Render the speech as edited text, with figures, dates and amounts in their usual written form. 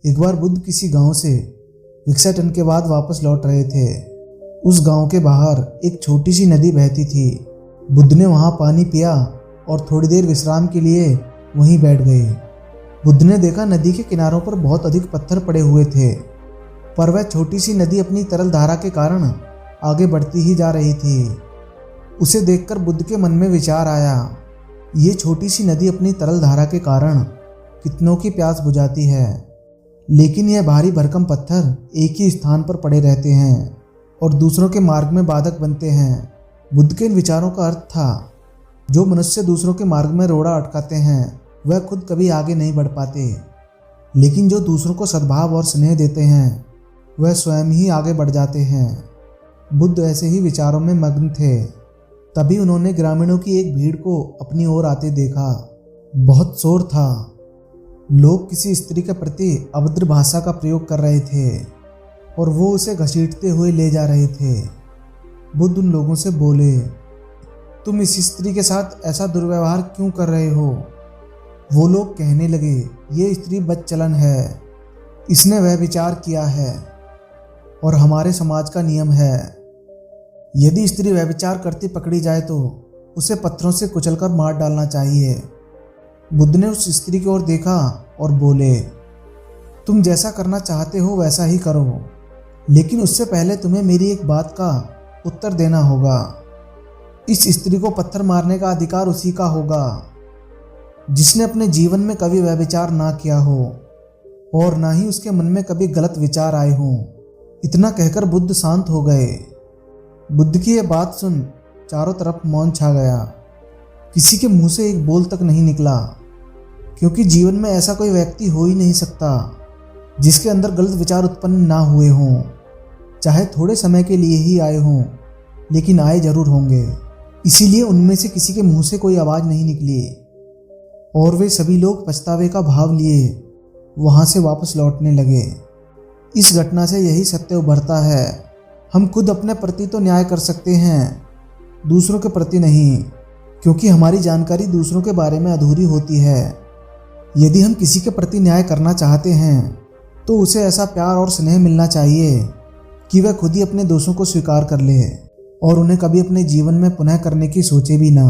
एक बार बुद्ध किसी गांव से भिक्षाटन के बाद वापस लौट रहे थे। उस गांव के बाहर एक छोटी सी नदी बहती थी। बुद्ध ने वहां पानी पिया और थोड़ी देर विश्राम के लिए वहीं बैठ गए। बुद्ध ने देखा नदी के किनारों पर बहुत अधिक पत्थर पड़े हुए थे, पर वह छोटी सी नदी अपनी तरल धारा के कारण आगे बढ़ती ही जा रही थी। उसे देखकर बुद्ध के मन में विचार आया, ये छोटी सी नदी अपनी तरल धारा के कारण कितनों की प्यास बुझाती है, लेकिन यह भारी भरकम पत्थर एक ही स्थान पर पड़े रहते हैं और दूसरों के मार्ग में बाधक बनते हैं। बुद्ध के इन विचारों का अर्थ था, जो मनुष्य दूसरों के मार्ग में रोड़ा अटकाते हैं वह खुद कभी आगे नहीं बढ़ पाते, लेकिन जो दूसरों को सद्भाव और स्नेह देते हैं वह स्वयं ही आगे बढ़ जाते हैं। बुद्ध ऐसे ही विचारों में मग्न थे। तभी उन्होंने ग्रामीणों की एक भीड़ को अपनी ओर आते देखा। बहुत शोर था। लोग किसी स्त्री के प्रति अभद्र भाषा का प्रयोग कर रहे थे और वो उसे घसीटते हुए ले जा रहे थे। बुद्ध उन लोगों से बोले, तुम इस स्त्री के साथ ऐसा दुर्व्यवहार क्यों कर रहे हो? वो लोग कहने लगे, ये स्त्री बदचलन है, इसने वह विचार किया है और हमारे समाज का नियम है, यदि स्त्री व्यभिचार करती पकड़ी जाए तो उसे पत्थरों से कुचलकर मार डालना चाहिए। बुद्ध ने उस स्त्री की ओर देखा और बोले, तुम जैसा करना चाहते हो वैसा ही करो, लेकिन उससे पहले तुम्हें मेरी एक बात का उत्तर देना होगा। इस स्त्री को पत्थर मारने का अधिकार उसी का होगा जिसने अपने जीवन में कभी व्यभिचार ना किया हो और ना ही उसके मन में कभी गलत विचार आए हों। इतना कहकर बुद्ध शांत हो गए। बुद्ध की यह बात सुन चारों तरफ मौन छा गया। किसी के मुंह से एक बोल तक नहीं निकला, क्योंकि जीवन में ऐसा कोई व्यक्ति हो ही नहीं सकता जिसके अंदर गलत विचार उत्पन्न ना हुए हों। चाहे थोड़े समय के लिए ही आए हों, लेकिन आए जरूर होंगे। इसीलिए उनमें से किसी के मुंह से कोई आवाज़ नहीं निकली और वे सभी लोग पछतावे का भाव लिए वहां से वापस लौटने लगे। इस घटना से यही सत्य उभरता है, हम खुद अपने प्रति तो न्याय कर सकते हैं, दूसरों के प्रति नहीं, क्योंकि हमारी जानकारी दूसरों के बारे में अधूरी होती है। यदि हम किसी के प्रति न्याय करना चाहते हैं तो उसे ऐसा प्यार और स्नेह मिलना चाहिए कि वह खुद ही अपने दोषों को स्वीकार कर ले और उन्हें कभी अपने जीवन में पुनः करने की सोचे भी ना।